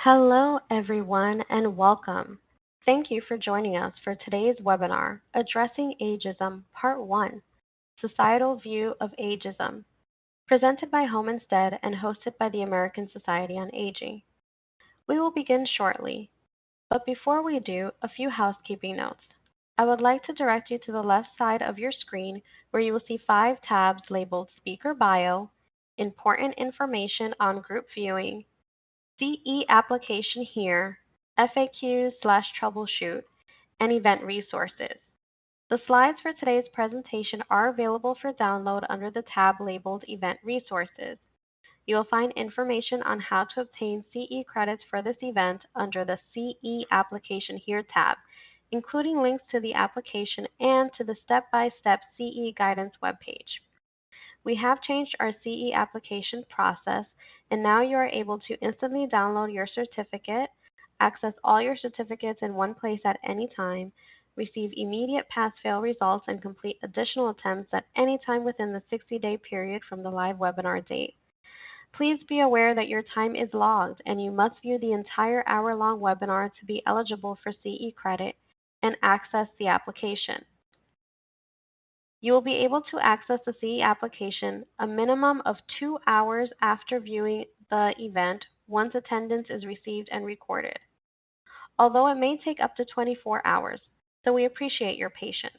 Hello, everyone, and welcome. Thank you for joining us for today's webinar, Addressing Ageism, Part 1, Societal View of Ageism, presented by Home Instead and hosted by the American Society on Aging. We will begin shortly, but before we do, a few housekeeping notes. I would like to direct you to the left side of your screen where you will see 5 tabs labeled Speaker Bio, Important Information on Group Viewing, CE application here, FAQs/troubleshoot, and event resources. The slides for today's presentation are available for download under the tab labeled Event Resources. You will find information on how to obtain CE credits for this event under the CE application here tab, including links to the application and to the step-by-step CE guidance webpage. We have changed our CE application process, and now you are able to instantly download your certificate, access all your certificates in one place at any time, receive immediate pass-fail results, and complete additional attempts at any time within the 60-day period from the live webinar date. Please be aware that your time is logged, and you must view the entire hour-long webinar to be eligible for CE credit and access the application. You will be able to access the CE application a minimum of 2 hours after viewing the event once attendance is received and recorded, although it may take up to 24 hours, so we appreciate your patience.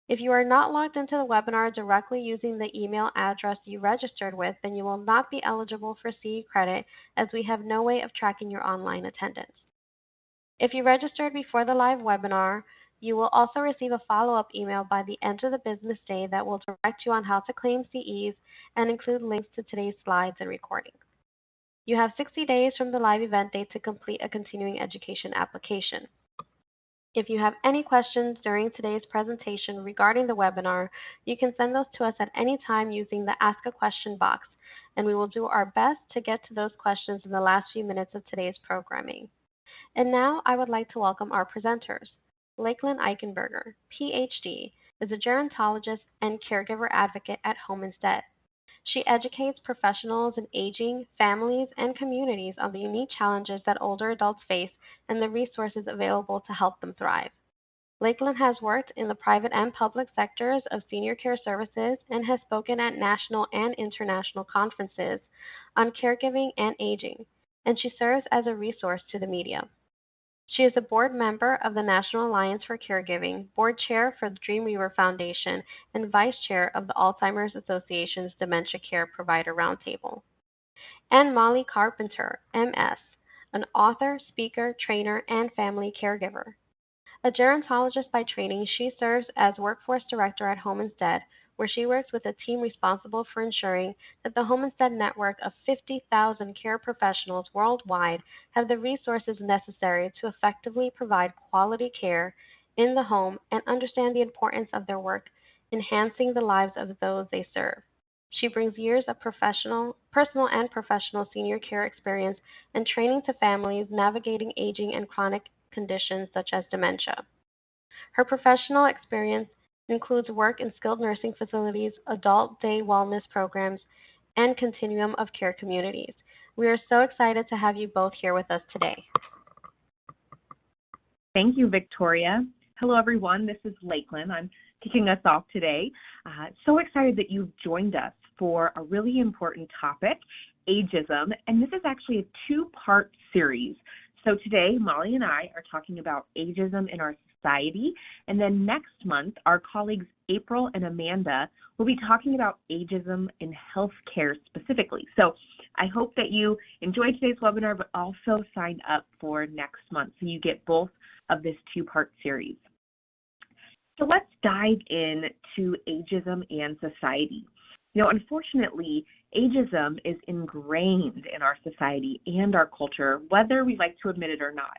If you are not logged into the webinar directly using the email address you registered with, then you will not be eligible for CE credit as we have no way of tracking your online attendance. If you registered before the live webinar, you will also receive a follow-up email by the end of the business day that will direct you on how to claim CEs and include links to today's slides and recordings. You have 60 days from the live event date to complete a continuing education application. If you have any questions during today's presentation regarding the webinar, you can send those to us at any time using the Ask a Question box, and we will do our best to get to those questions in the last few minutes of today's programming. And now I would like to welcome our presenters. Lakeland Eichenberger, PhD, is a gerontologist and caregiver advocate at Home Instead. She educates professionals in aging, families, and communities on the unique challenges that older adults face and the resources available to help them thrive. Lakeland has worked in the private and public sectors of senior care services and has spoken at national and international conferences on caregiving and aging, and she serves as a resource to the media. She is a board member of the National Alliance for Caregiving, board chair for the Dreamweaver Foundation, and vice chair of the Alzheimer's Association's Dementia Care Provider Roundtable. And Molly Carpenter, MS, an author, speaker, trainer, and family caregiver. A gerontologist by training, she serves as workforce director at Home Instead, where she works with a team responsible for ensuring that the Home Instead network of 50,000 care professionals worldwide have the resources necessary to effectively provide quality care in the home and understand the importance of their work enhancing the lives of those they serve. She brings years of personal and professional senior care experience and training to families navigating aging and chronic conditions such as dementia. Her professional experience includes work in skilled nursing facilities, adult day wellness programs, and continuum of care communities. We are so excited to have you both here with us today. Thank you, Victoria. Hello, everyone. This is Lakeland. I'm kicking us off today. So excited that you've joined us for a really important topic, ageism, and this is actually a two-part series. So today, Molly and I are talking about ageism in our society, and then next month, our colleagues April and Amanda will be talking about ageism in healthcare specifically. So I hope that you enjoyed today's webinar, but also sign up for next month so you get both of this two-part series. So let's dive into ageism and society. Unfortunately, ageism is ingrained in our society and our culture, whether we like to admit it or not.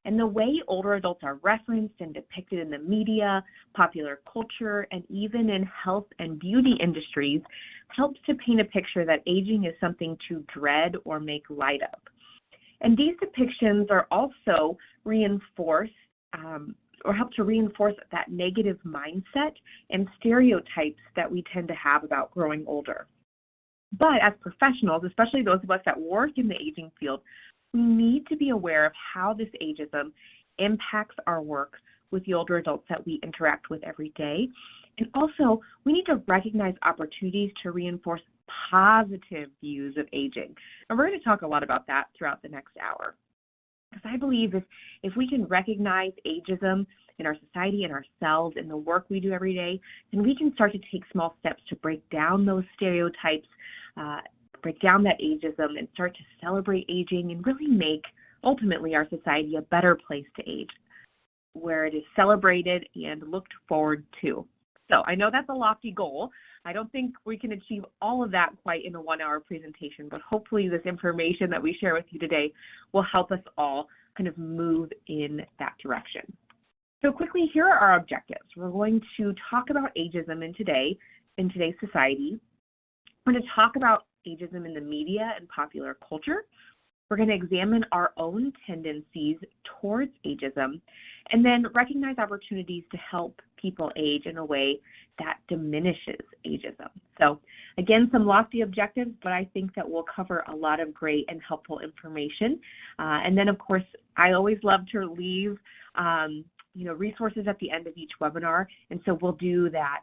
And the way older adults are referenced and depicted in the media, popular culture, and even in health and beauty industries helps to paint a picture that aging is something to dread or make light of. And these depictions are also reinforced or help to reinforce that negative mindset and stereotypes that we tend to have about growing older. But as professionals, especially those of us that work in the aging field, we need to be aware of how this ageism impacts our work with the older adults that we interact with every day. And also, we need to recognize opportunities to reinforce positive views of aging. And we're going to talk a lot about that throughout the next hour. Because I believe if we can recognize ageism in our society and ourselves in the work we do every day, then we can start to take small steps to break down those stereotypes, break down that ageism, and start to celebrate aging and really make, ultimately, our society a better place to age, where it is celebrated and looked forward to. So I know that's a lofty goal. I don't think we can achieve all of that quite in a 1-hour presentation, but hopefully this information that we share with you today will help us all kind of move in that direction. So quickly, here are our objectives. We're going to talk about ageism in today's society. We're going to talk about ageism in the media and popular culture. We're going to examine our own tendencies towards ageism, and then recognize opportunities to help people age in a way that diminishes ageism. So again, some lofty objectives, but I think that we'll cover a lot of great and helpful information. And then, of course, I always love to leave resources at the end of each webinar, and so we'll do that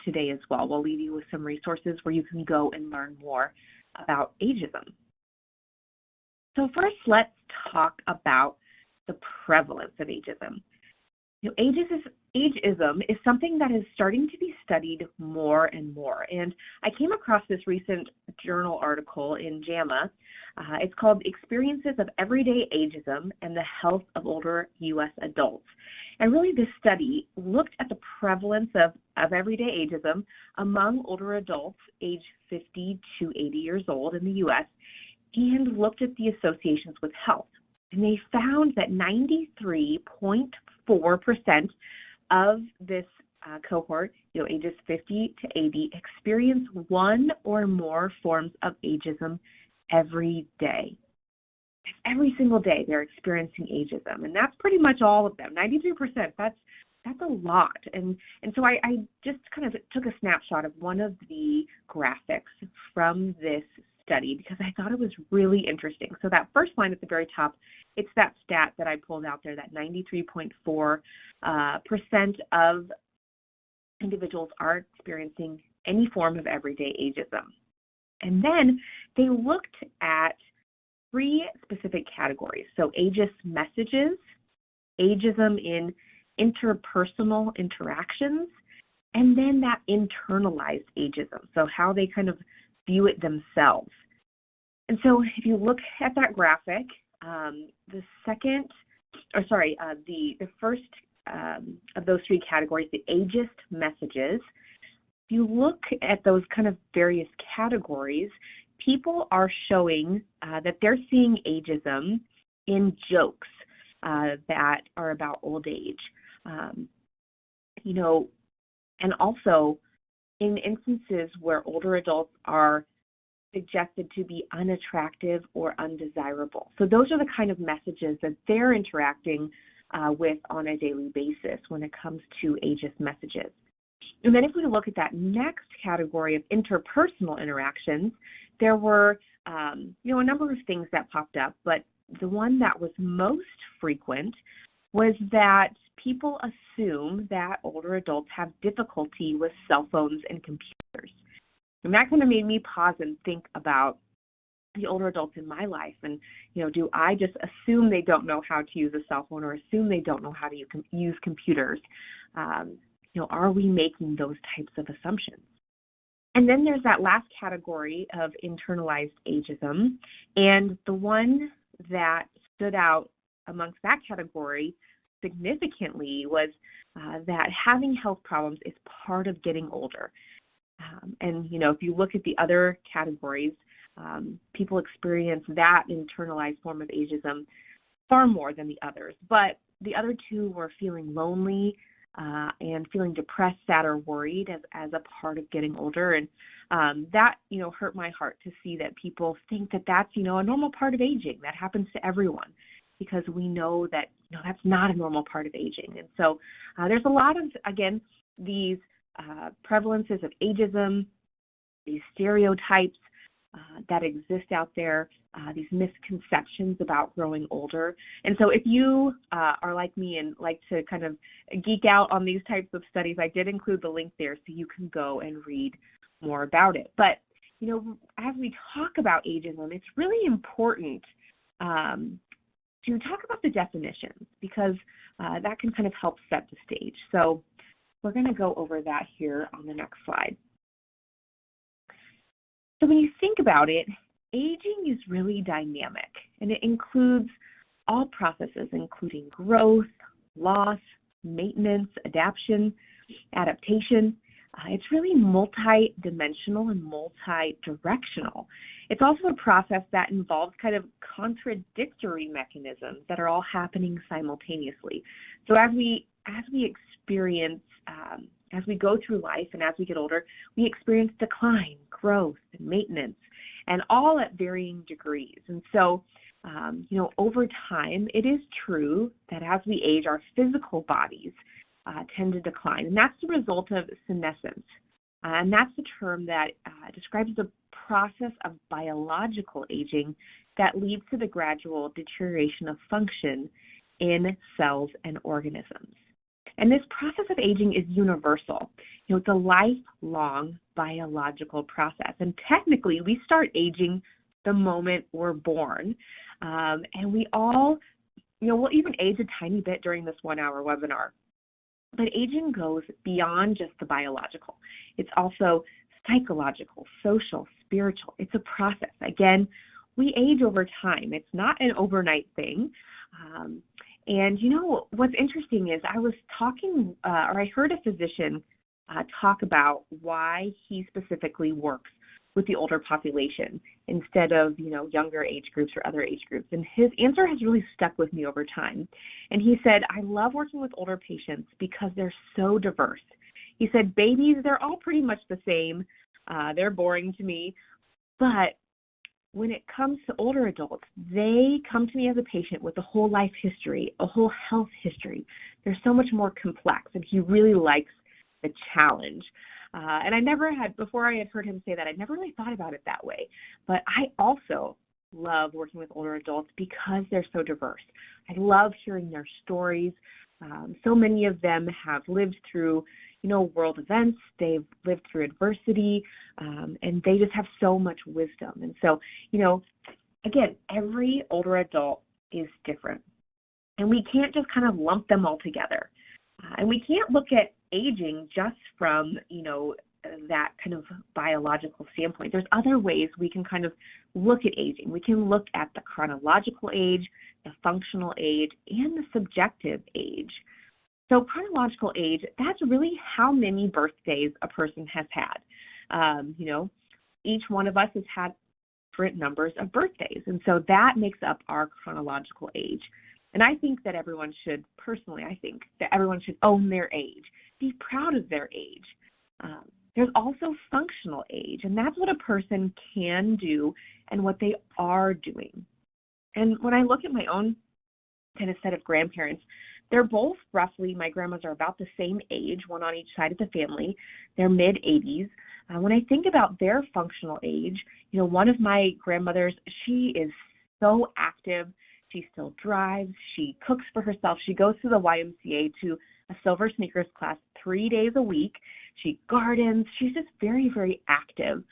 today as well. We'll leave you with some resources where you can go and learn more about ageism. So first, let's talk about the prevalence of ageism. Ageism is something that is starting to be studied more and more. And I came across this recent journal article in JAMA. It's called Experiences of Everyday Ageism and the Health of Older U.S. Adults. And really this study looked at the prevalence of everyday ageism among older adults aged 50 to 80 years old in the U.S. and looked at the associations with health. And they found that 93.4% of this cohort, ages 50 to 80, experience one or more forms of ageism every day. Every single day they're experiencing ageism, and that's pretty much all of them. 93%, that's a lot. And so I just kind of took a snapshot of one of the graphics from this study because I thought it was really interesting. So that first line at the very top, it's that stat that I pulled out there, that 93.4% of individuals are experiencing any form of everyday ageism. And then they looked at 3 specific categories. So ageist messages, ageism in interpersonal interactions, and then that internalized ageism, so how they kind of view it themselves. And so if you look at that graphic, the first of those 3 categories, the ageist messages, if you look at those kind of various categories, people are showing that they're seeing ageism in jokes that are about old age, and also in instances where older adults are suggested to be unattractive or undesirable. So those are the kind of messages that they're interacting with on a daily basis when it comes to ageist messages. And then if we look at that next category of interpersonal interactions, there were a number of things that popped up, but the one that was most frequent was that people assume that older adults have difficulty with cell phones and computers. And that kind of made me pause and think about the older adults in my life. And, do I just assume they don't know how to use a cell phone or assume they don't know how to use computers? Are we making those types of assumptions? And then there's that last category of internalized ageism. And the one that stood out amongst that category significantly was that having health problems is part of getting older. And if you look at the other categories, people experience that internalized form of ageism far more than the others. But the other 2 were feeling lonely and feeling depressed, sad, or worried as a part of getting older. And that, hurt my heart to see that people think that that's, a normal part of aging. That happens to everyone, because we know that, that's not a normal part of aging. And so there's a lot of, again, these prevalences of ageism, these stereotypes that exist out there, these misconceptions about growing older. And so if you are like me and like to kind of geek out on these types of studies, I did include the link there so you can go and read more about it. But, as we talk about ageism, it's really important to talk about the definitions because that can kind of help set the stage. So we're going to go over that here on the next slide. So when you think about it, aging is really dynamic, and it includes all processes, including growth, loss, maintenance, adaptation. It's really multi-dimensional and multi-directional. It's also a process that involves kind of contradictory mechanisms that are all happening simultaneously. So as we experience, as we go through life and as we get older, we experience decline, growth, and maintenance, and all at varying degrees. And so, over time, it is true that as we age, our physical bodies tend to decline, and that's the result of senescence. And that's the term that describes the process of biological aging that leads to the gradual deterioration of function in cells and organisms. And this process of aging is universal. It's a lifelong biological process. And technically, we start aging the moment we're born. And we all, we'll even age a tiny bit during this 1-hour webinar. But aging goes beyond just the biological. It's also psychological, social, spiritual. It's a process. Again, we age over time. It's not an overnight thing. And what's interesting is I was talking, or I heard a physician talk about why he specifically works with the older population instead of, younger age groups or other age groups. And his answer has really stuck with me over time. And he said, I love working with older patients because they're so diverse. He said, babies, they're all pretty much the same. They're boring to me. But when it comes to older adults, they come to me as a patient with a whole life history, a whole health history. They're so much more complex, and he really likes the challenge. And I never had, before I had heard him say that, I never really thought about it that way. But I also love working with older adults because they're so diverse. I love hearing their stories. So many of them have lived through, world events. They've lived through adversity, and they just have so much wisdom. And so, again, every older adult is different. And we can't just kind of lump them all together. And we can't look at aging just from, that kind of biological standpoint. There's other ways we can kind of look at aging. We can look at the chronological age, the functional age, and the subjective age. So chronological age, that's really how many birthdays a person has had. Each one of us has had different numbers of birthdays. And so that makes up our chronological age. And I think that everyone should, personally, I think that everyone should own their age, be proud of their age. There's also functional age, and that's what a person can do and what they are doing. And when I look at my own kind of set of grandparents, they're both roughly, my grandmas are about the same age, one on each side of the family. They're mid-80s. When I think about their functional age, one of my grandmothers, she is so active. She still drives. She cooks for herself. She goes to the YMCA to a Silver Sneakers class 3 days a week. She gardens. She's just very, very active.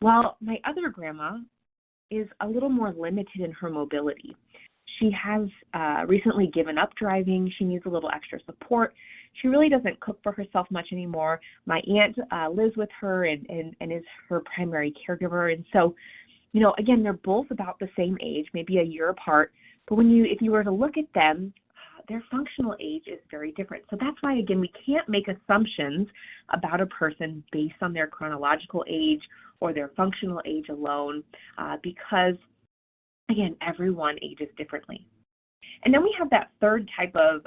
While my other grandma is a little more limited in her mobility. She has recently given up driving. She needs a little extra support. She really doesn't cook for herself much anymore. My aunt lives with her and is her primary caregiver. And so, again, they're both about the same age, maybe a year apart. But if you were to look at them, their functional age is very different. So that's why, again, we can't make assumptions about a person based on their chronological age or their functional age alone because, again, everyone ages differently. And then we have that third type of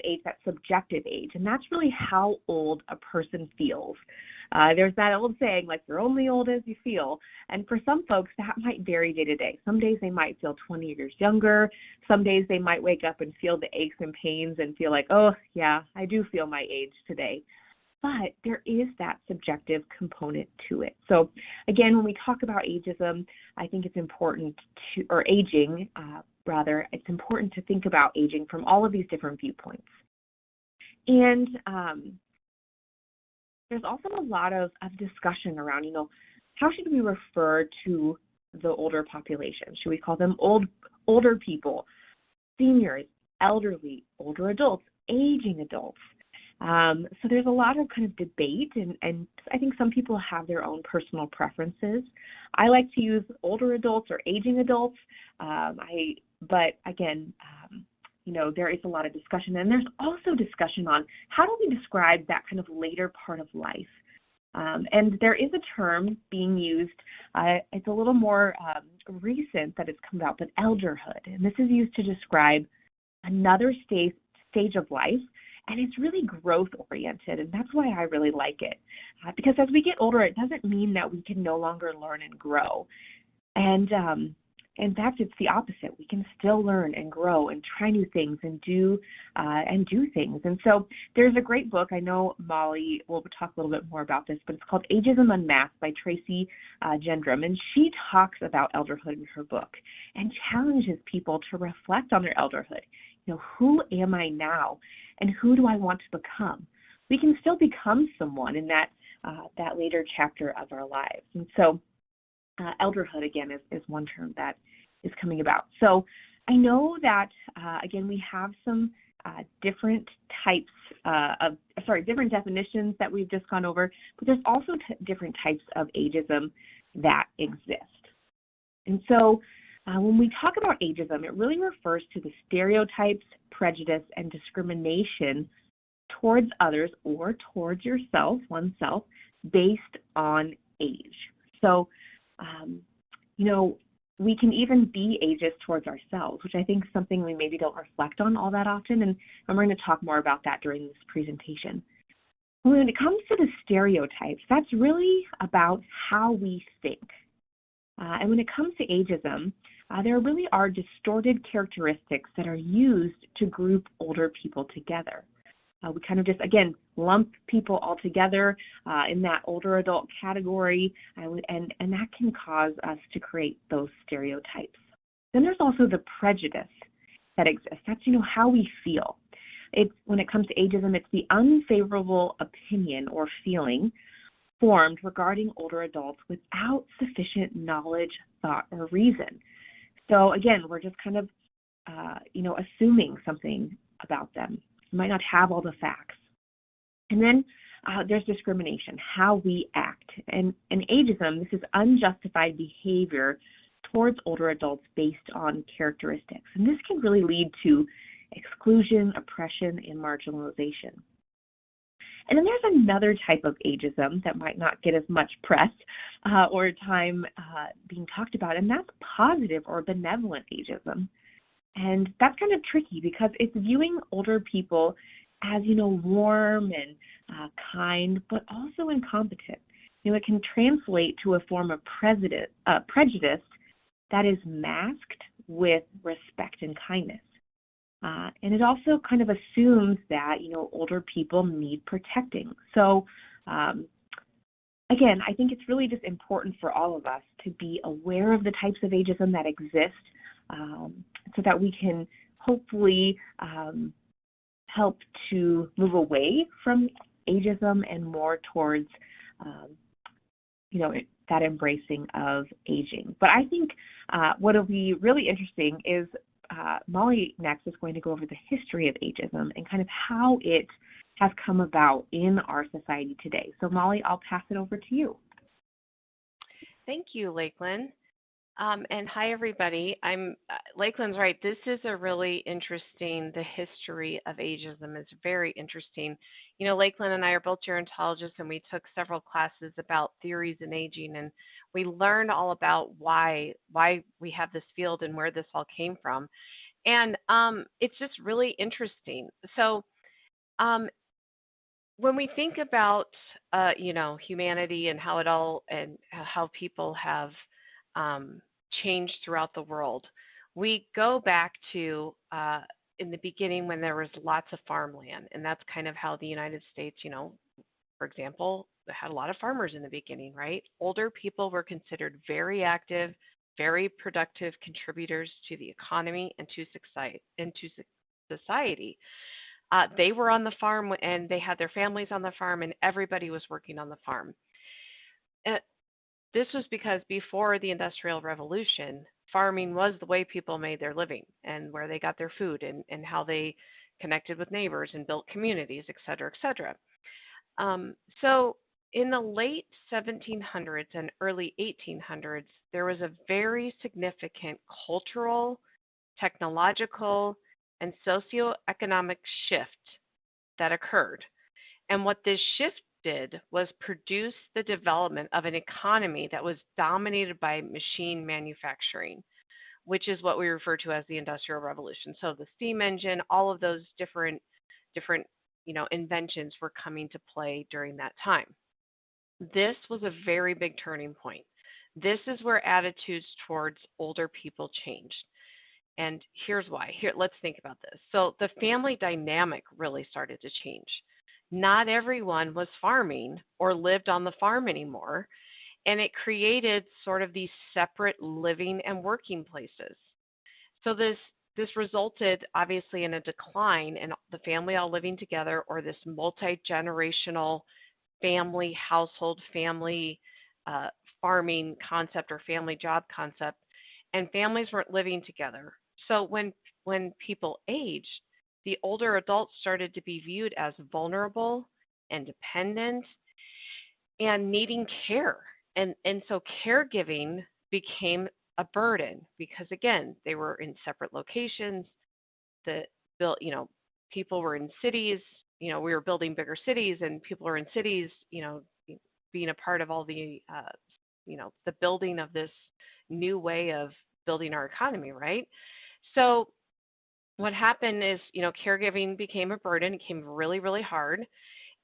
age, that subjective age, and that's really how old a person feels. There's that old saying, like, you're only old as you feel. And for some folks, that might vary day to day. Some days they might feel 20 years younger. Some days they might wake up and feel the aches and pains and feel like, oh, yeah, I do feel my age today. but there is that subjective component to it. So again, when we talk about ageism, I think it's important to, or aging, rather, it's important to think about aging from all of these different viewpoints. And there's also a lot of discussion around, how should we refer to the older population? Should we call them older people, seniors, elderly, older adults, aging adults? So there's a lot of kind of debate, and I think some people have their own personal preferences. I like to use older adults or aging adults, but again, there is a lot of discussion, and there's also discussion on how do we describe that kind of later part of life. And there is a term being used, it's a little more recent that it's come about, but elderhood. And this is used to describe another stage of life, and it's really growth-oriented, and that's why I really like it. Because as we get older, it doesn't mean that we can no longer learn and grow. And in fact, it's the opposite. We can still learn and grow and try new things and do things. And so there's a great book. I know Molly will talk a little bit more about this, but it's called Ageism Unmasked by Tracy Gendrum. And she talks about elderhood in her book and challenges people to reflect on their elderhood. Who am I now and who do I want to become? We can still become someone in that later chapter of our lives. And so elderhood, again, is one term that is coming about. So I know that, again, we have some different different definitions that we've just gone over, but there's also different types of ageism that exist. And so when we talk about ageism, it really refers to the stereotypes, prejudice, and discrimination towards others or towards oneself, based on age. So we can even be ageist towards ourselves, which I think is something we maybe don't reflect on all that often, and we're going to talk more about that during this presentation. When it comes to the stereotypes, that's really about how we think. And when it comes to ageism, there really are distorted characteristics that are used to group older people together. We kind of just, again, lump people all together in that older adult category, and that can cause us to create those stereotypes. Then there's also the prejudice that exists. That's, how we feel. When it comes to ageism, it's the unfavorable opinion or feeling formed regarding older adults without sufficient knowledge, thought, or reason. So again, we're just kind of, assuming something about them. We might not have all the facts. And then there's discrimination, how we act. And in ageism, this is unjustified behavior towards older adults based on characteristics. And this can really lead to exclusion, oppression, and marginalization. And then there's another type of ageism that might not get as much press or time being talked about, and that's positive or benevolent ageism. And that's kind of tricky because it's viewing older people as, warm and kind, but also incompetent. It can translate to a form of prejudice that is masked with respect and kindness. And it also kind of assumes that, older people need protecting. So, again, I think it's really just important for all of us to be aware of the types of ageism that exist so that we can hopefully help to move away from ageism and more towards, that embracing of aging. But I think what will be really interesting is Molly next is going to go over the history of ageism and kind of how it has come about in our society today. So Molly, I'll pass it over to you. Thank you, Lakeland. And hi, everybody. Lakeland's right. This is a really interesting, the history of ageism is very interesting. Lakeland and I are both gerontologists, and we took several classes about theories in aging, and we learned all about why we have this field and where this all came from. And it's just really interesting. So when we think about, humanity and how it all, and how people have changed throughout the world, we go back to in the beginning when there was lots of farmland, and that's kind of how the United States, for example, had a lot of farmers in the beginning, right? Older people were considered very active, very productive contributors to the economy and to society. They were on the farm and they had their families on the farm, and everybody was working on the farm. Uh, this was because before the Industrial Revolution, farming was the way people made their living and where they got their food and how they connected with neighbors and built communities, et cetera, et cetera. So in the late 1700s and early 1800s, there was a very significant cultural, technological, and socioeconomic shift that occurred. And what this shift did was produce the development of an economy that was dominated by machine manufacturing, which is what we refer to as the Industrial Revolution. So the steam engine, all of those different inventions were coming to play during that time. This was a very big turning point. This is where attitudes towards older people changed. And here's why. Here, let's think about this. So the family dynamic really started to change. Not everyone was farming or lived on the farm anymore, and it created sort of these separate living and working places. So this resulted obviously in a decline in the family all living together, or this multi-generational family household, family uh, farming concept or family job concept, and families weren't living together. So when people aged, the older adults started to be viewed as vulnerable and dependent and needing care. And so caregiving became a burden because again, they were in separate locations. The built, people were in cities. We were building bigger cities, and people are in cities. Being a part of all the building of this new way of building our economy, right? So what happened is, caregiving became a burden. It became really, really hard.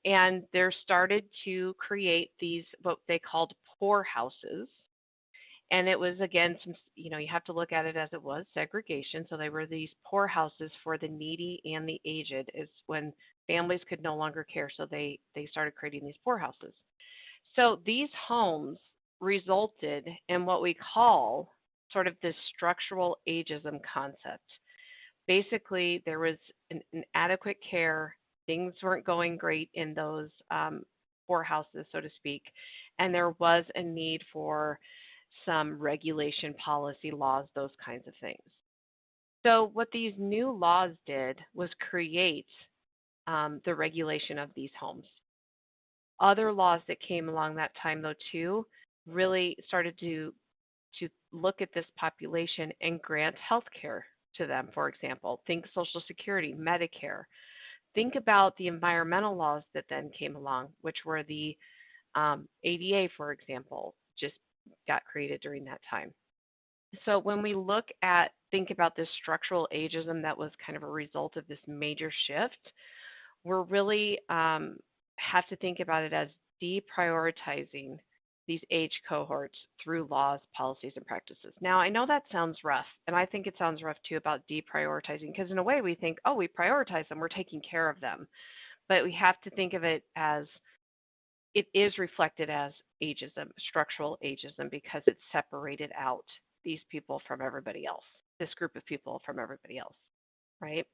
And there started to create these, what they called poor houses. And it was, again, you have to look at it as it was segregation. So they were these poor houses for the needy and the aged, is when families could no longer care. So they started creating these poor houses. So these homes resulted in what we call sort of this structural ageism concept. Basically, there was an inadequate care. Things weren't going great in those poor houses, so to speak, and there was a need for some regulation, policy, laws, those kinds of things. So what these new laws did was create the regulation of these homes. Other laws that came along that time, though, too, really started to look at this population and grant health care to them, for example. Think Social Security, Medicare. Think about the environmental laws that then came along, which were the ADA, for example, just got created during that time. So when we think about this structural ageism that was kind of a result of this major shift, we're really have to think about it as deprioritizing these age cohorts through laws, policies, and practices. Now, I know that sounds rough, and I think it sounds rough too about deprioritizing, because in a way we think, oh, we prioritize them, we're taking care of them. But we have to think of it as it is reflected as ageism, structural ageism, because it separated out these people from everybody else, this group of people from everybody else, right?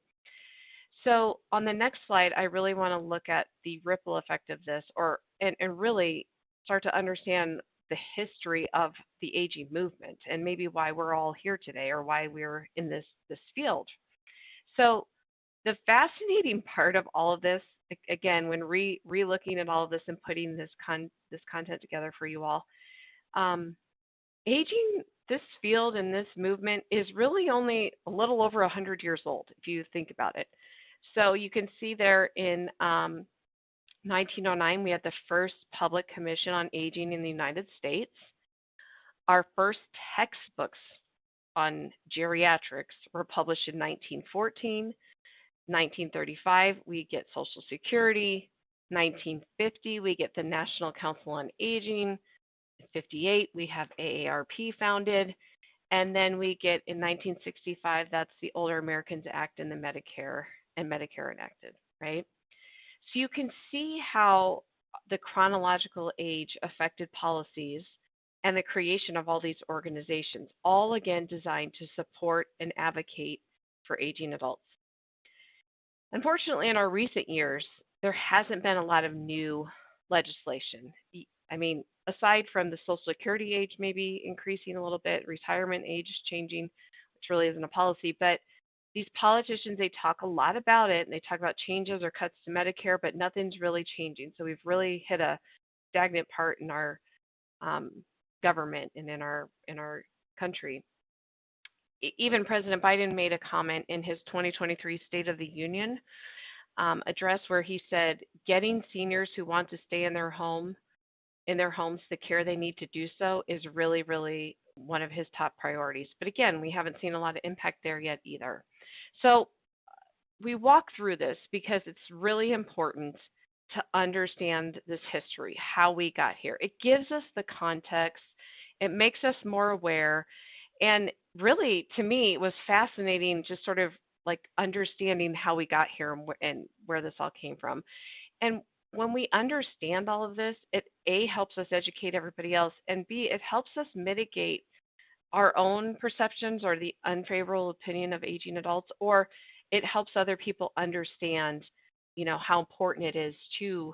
So on the next slide, I really want to look at the ripple effect of this, and really start to understand the history of the aging movement and maybe why we're all here today or why we're in this field. So the fascinating part of all of this, again, when re-looking at all of this and putting this content together for you all, aging, this field and this movement is really only a little over 100 years old, if you think about it. So you can see there in 1909, we had the first public commission on aging in the United States. Our first textbooks on geriatrics were published in 1914. 1935, we get Social Security. 1950, we get the National Council on Aging. In 58, we have AARP founded. And then we get in 1965, that's the Older Americans Act and the Medicare enacted, right? So you can see how the chronological age affected policies and the creation of all these organizations, all again designed to support and advocate for aging adults. Unfortunately, in our recent years, there hasn't been a lot of new legislation. I mean, aside from the Social Security age maybe increasing a little bit, retirement age changing, which really isn't a policy, but these politicians, they talk a lot about it, and they talk about changes or cuts to Medicare, but nothing's really changing. So we've really hit a stagnant part in our government and in our country. Even President Biden made a comment in his 2023 State of the Union address where he said, getting seniors who want to stay in their homes the care they need to do so is really, really one of his top priorities. But again, we haven't seen a lot of impact there yet either. So we walk through this because it's really important to understand this history, how we got here. It gives us the context. It makes us more aware. And really, to me, it was fascinating just sort of like understanding how we got here and where this all came from. And when we understand all of this, it A, helps us educate everybody else, and B, it helps us mitigate our own perceptions or the unfavorable opinion of aging adults, or it helps other people understand, how important it is to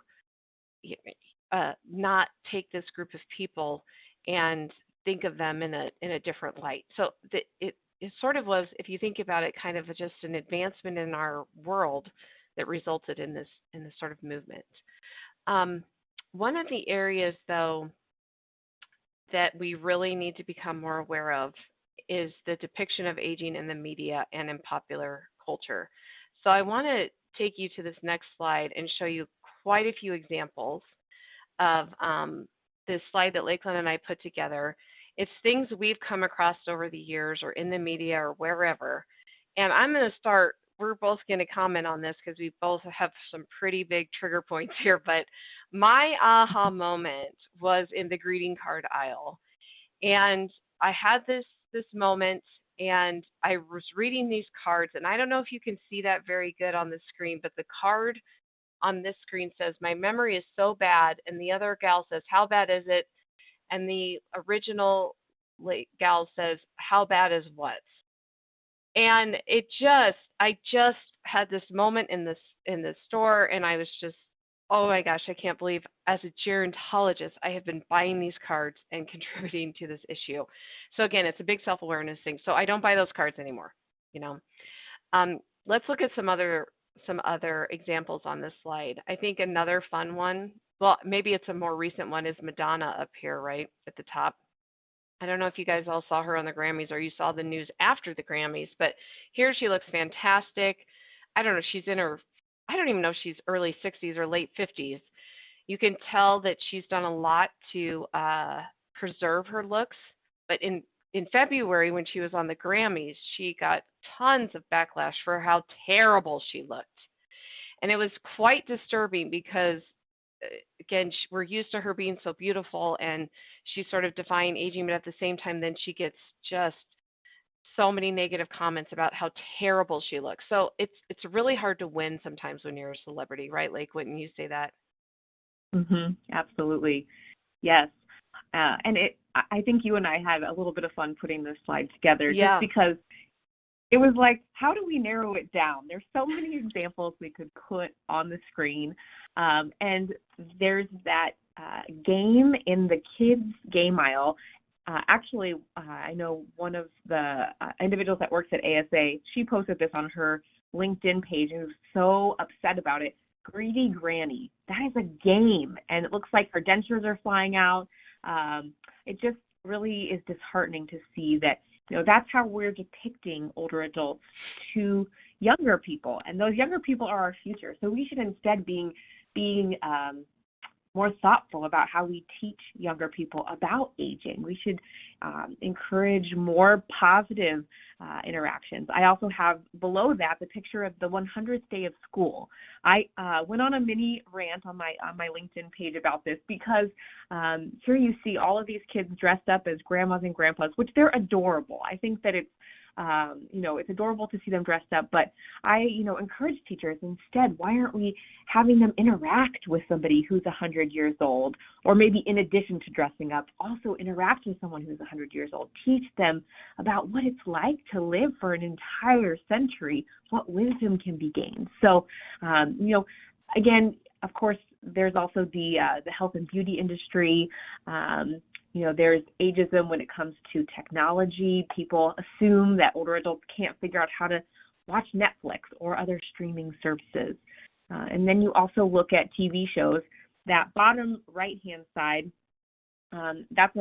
not take this group of people and think of them in a different light. So it sort of was, if you think about it, kind of just an advancement in our world that resulted in this sort of movement. One of the areas, though, that we really need to become more aware of is the depiction of aging in the media and in popular culture. So I want to take you to this next slide and show you quite a few examples of this slide that Lakeland and I put together. It's things we've come across over the years or in the media or wherever. And I'm going to start, we're both going to comment on this because we both have some pretty big trigger points here, but my aha moment was in the greeting card aisle. And I had this moment, and I was reading these cards, and I don't know if you can see that very good on the screen, but the card on this screen says, "My memory is so bad," and the other gal says, "How bad is it?" And the original gal says, "How bad is what?" And I just had this moment in the store, and I was just, oh my gosh, I can't believe, as a gerontologist, I have been buying these cards and contributing to this issue. So again, it's a big self-awareness thing. So I don't buy those cards anymore. Let's look at some other examples on this slide. I think another fun one, well, maybe it's a more recent one, is Madonna up here, right at the top. I don't know if you guys all saw her on the Grammys or you saw the news after the Grammys, but here she looks fantastic. I don't know, I don't even know if she's early 60s or late 50s. You can tell that she's done a lot to preserve her looks, but in February when she was on the Grammys, she got tons of backlash for how terrible she looked. And it was quite disturbing because, again, we're used to her being so beautiful and she's sort of defying aging, but at the same time, then she gets just so many negative comments about how terrible she looks. So it's really hard to win sometimes when you're a celebrity, right? Like, wouldn't you say that? Absolutely. Yes. And I think you and I had a little bit of fun putting this slide together, just because it was like, how do we narrow it down? There's so many examples we could put on the screen. And there's that game in the kids' game aisle. Actually, I know one of the individuals that works at ASA, she posted this on her LinkedIn page and was so upset about it. Greedy Granny. That is a game, and it looks like her dentures are flying out. It just really is disheartening to see that, that's how we're depicting older adults to younger people, and those younger people are our future. So we should instead being more thoughtful about how we teach younger people about aging. We should encourage more positive interactions. I also have below that the picture of the 100th day of school. I went on a mini rant on my LinkedIn page about this because here you see all of these kids dressed up as grandmas and grandpas, which they're adorable. I think that it's It's adorable to see them dressed up, but I, encourage teachers instead, why aren't we having them interact with somebody who's 100 years old, or maybe in addition to dressing up, also interact with someone who's 100 years old, teach them about what it's like to live for an entire century, what wisdom can be gained. So, again, of course, there's also the health and beauty industry. There's ageism when it comes to technology. People assume that older adults can't figure out how to watch Netflix or other streaming services. And then you also look at TV shows. That bottom right-hand side, that's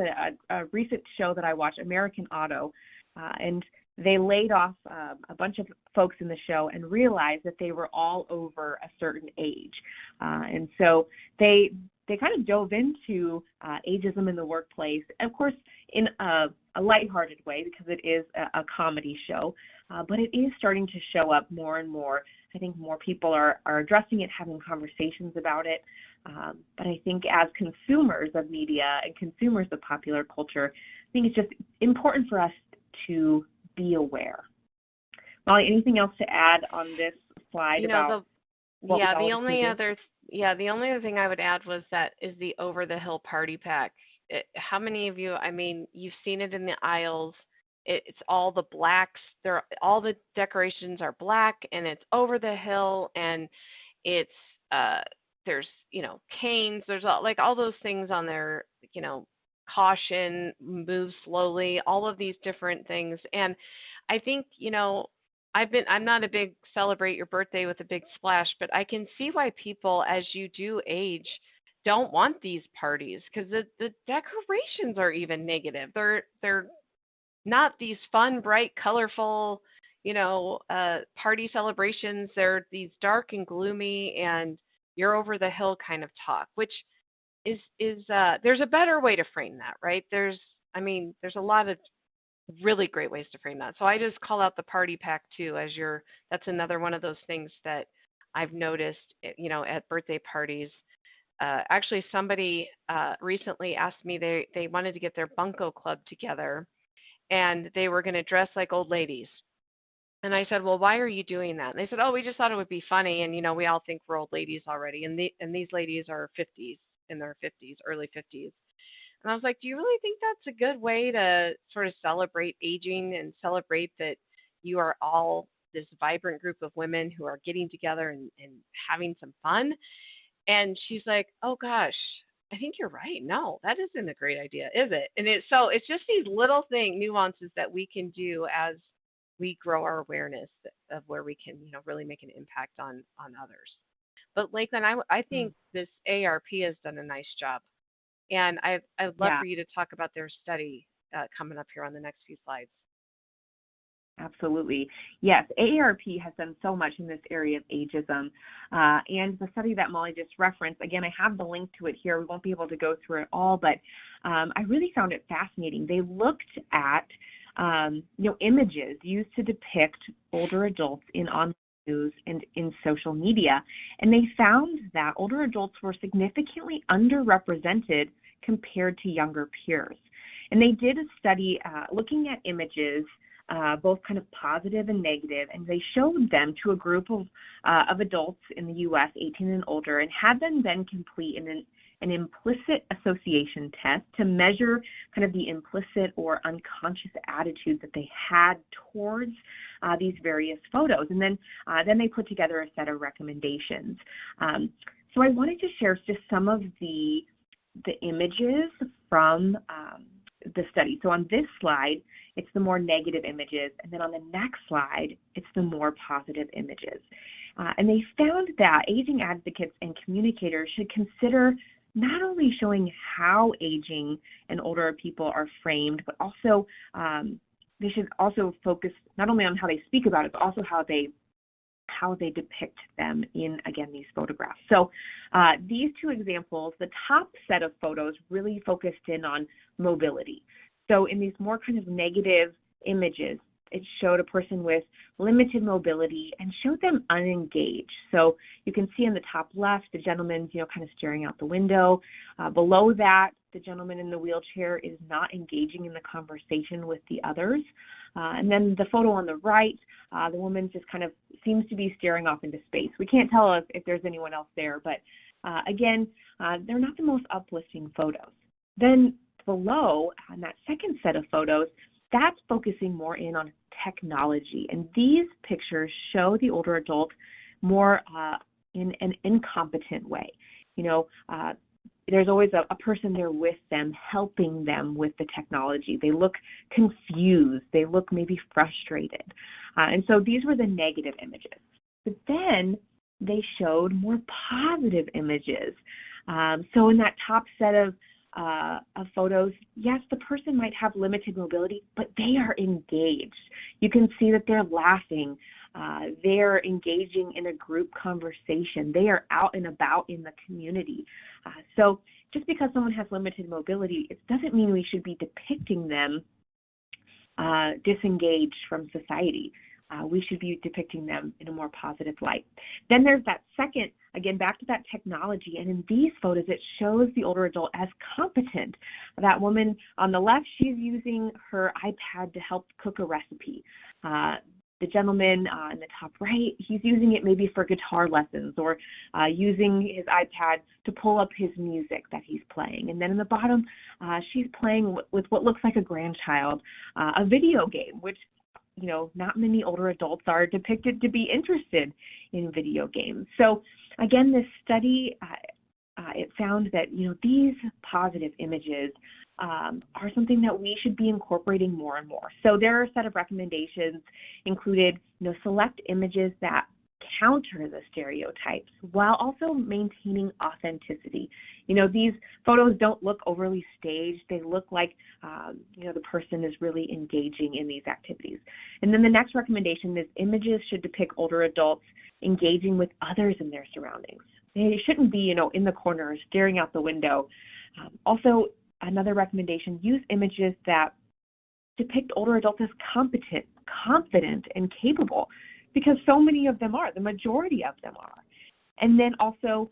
a recent show that I watched, American Auto, and they laid off a bunch of folks in the show and realized that they were all over a certain age. And so they kind of dove into ageism in the workplace, of course, in a lighthearted way because it is a comedy show, but it is starting to show up more and more. I think more people are addressing it, having conversations about it. But I think as consumers of media and consumers of popular culture, I think it's just important for us to be aware. Molly, anything else to add on this slide about the only other thing I would add was that is the over the hill party pack. How many of you, you've seen it in the aisles. It's all the blacks. All the decorations are black, and it's over the hill, and it's there's canes. There's all those things on there. Caution, move slowly. All of these different things, and I think I'm not a big celebrate your birthday with a big splash, but I can see why people, as you do age, don't want these parties because the decorations are even negative. They're not these fun, bright, colorful, party celebrations. They're these dark and gloomy and you're over the hill kind of talk, which is there's a better way to frame that, right? There's a lot of really great ways to frame that. So I just call out the party pack too that's another one of those things that I've noticed, at birthday parties. Actually, somebody recently asked me they wanted to get their bunco club together and they were going to dress like old ladies. And I said, well, why are you doing that? And they said, oh, we just thought it would be funny. And, we all think we're old ladies already. And these ladies are in their 50s, early 50s. And I was like, do you really think that's a good way to sort of celebrate aging and celebrate that you are all this vibrant group of women who are getting together and having some fun? And she's like, oh, gosh, I think you're right. No, that isn't a great idea, is it? And it's just these little nuances that we can do as we grow our awareness of where we can, really make an impact on others. But Lakeland, I think this ARP has done a nice job. And I'd love for you to talk about their study coming up here on the next few slides. Absolutely. Yes, AARP has done so much in this area of ageism. And the study that Molly just referenced, again, I have the link to it here. We won't be able to go through it all, but I really found it fascinating. They looked at, images used to depict older adults in online news and in social media, and they found that older adults were significantly underrepresented compared to younger peers. And they did a study looking at images, both kind of positive and negative, and they showed them to a group of adults in the U.S., 18 and older, and had them then complete an implicit association test to measure kind of the implicit or unconscious attitudes that they had towards these various photos. And then they put together a set of recommendations. So I wanted to share just some of the images from the study. So on this slide, it's the more negative images, and then on the next slide, it's the more positive images. And they found that aging advocates and communicators should consider not only showing how aging and older people are framed, but also they should also focus not only on how they speak about it, but also how they depict them in, again, these photographs. So these two examples, the top set of photos really focused in on mobility. So in these more kind of negative images, it showed a person with limited mobility and showed them unengaged. So you can see in the top left, the gentleman's, kind of staring out the window. Below that, the gentleman in the wheelchair is not engaging in the conversation with the others. And then the photo on the right, the woman just kind of seems to be staring off into space. We can't tell if there's anyone else there, but again, they're not the most uplifting photos. Then below, on that second set of photos, that's focusing more in on technology. And these pictures show the older adult more in an incompetent way. There's always a person there with them, helping them with the technology. They look confused. They look maybe frustrated. And so these were the negative images. But then they showed more positive images. So in that top set of photos, yes, the person might have limited mobility, but they are engaged. You can see that they're laughing. They're engaging in a group conversation. They are out and about in the community. So just because someone has limited mobility, it doesn't mean we should be depicting them disengaged from society. We should be depicting them in a more positive light. Then there's that second, again, back to that technology. And in these photos, it shows the older adult as competent. That woman on the left, she's using her iPad to help cook a recipe. The gentleman in the top right, he's using it maybe for guitar lessons or using his iPad to pull up his music that he's playing. And then in the bottom, she's playing with what looks like a grandchild, a video game, which not many older adults are depicted to be interested in video games. So again, this study, it found that, these positive images are something that we should be incorporating more and more. So there are a set of recommendations included, select images that counter the stereotypes while also maintaining authenticity. These photos don't look overly staged. They look like, the person is really engaging in these activities. And then the next recommendation is images should depict older adults engaging with others in their surroundings. They shouldn't be, in the corner staring out the window. Also, another recommendation, use images that depict older adults as competent, confident, and capable, because so many of them are, the majority of them are. And then also,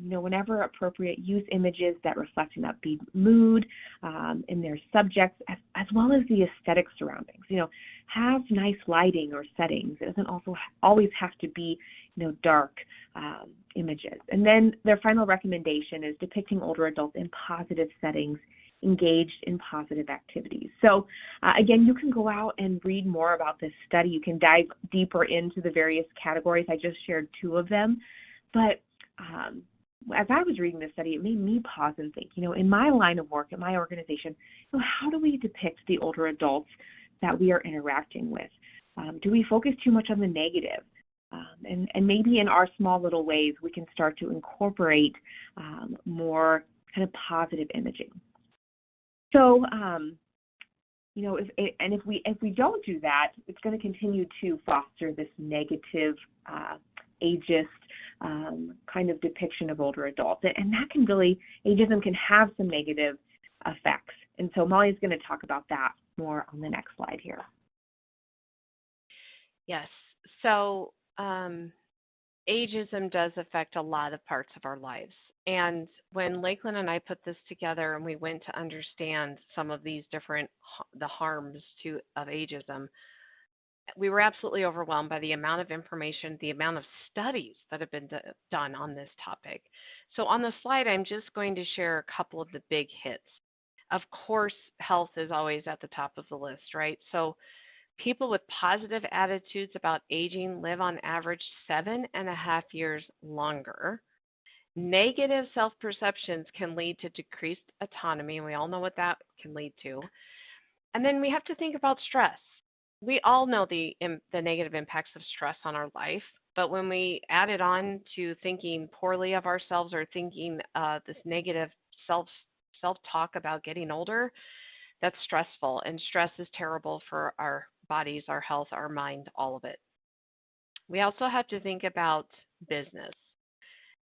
whenever appropriate, use images that reflect an upbeat mood in their subjects, as well as the aesthetic surroundings. Have nice lighting or settings. It doesn't also always have to be, dark images. And then their final recommendation is depicting older adults in positive settings, engaged in positive activities. So again, you can go out and read more about this study. You can dive deeper into the various categories. I just shared 2 of them. But as I was reading this study, it made me pause and think, in my line of work, at my organization, how do we depict the older adults that we are interacting with? Do we focus too much on the negative? And maybe in our small little ways, we can start to incorporate more kind of positive imaging. So, if we don't do that, it's going to continue to foster this negative, ageist kind of depiction of older adults, and that can really, ageism can have some negative effects. And so Molly's going to talk about that more on the next slide here. Yes. So ageism does affect a lot of parts of our lives. And when Lakeland and I put this together and we went to understand some of these the harms of ageism, we were absolutely overwhelmed by the amount of information, the amount of studies that have been done on this topic. So on the slide, I'm just going to share a couple of the big hits. Of course, health is always at the top of the list, right? So people with positive attitudes about aging live on average 7.5 years longer. Negative self-perceptions can lead to decreased autonomy, and we all know what that can lead to. And then we have to think about stress. We all know the negative impacts of stress on our life, but when we add it on to thinking poorly of ourselves or thinking this negative self-talk about getting older, that's stressful, and stress is terrible for our bodies, our health, our mind, all of it. We also have to think about business.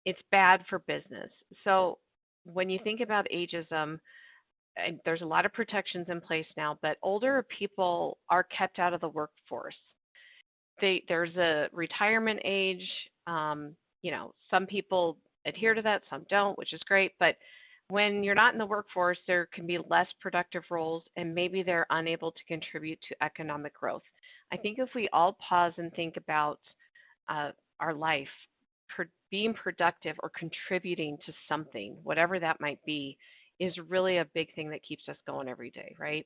It's bad for business. So when you think about ageism, and there's a lot of protections in place now, but older people are kept out of the workforce. There's a retirement age. Some people adhere to that, some don't, which is great. But when you're not in the workforce, there can be less productive roles and maybe they're unable to contribute to economic growth. I think if we all pause and think about uh, our life, being productive or contributing to something, whatever that might be, is really a big thing that keeps us going every day, right?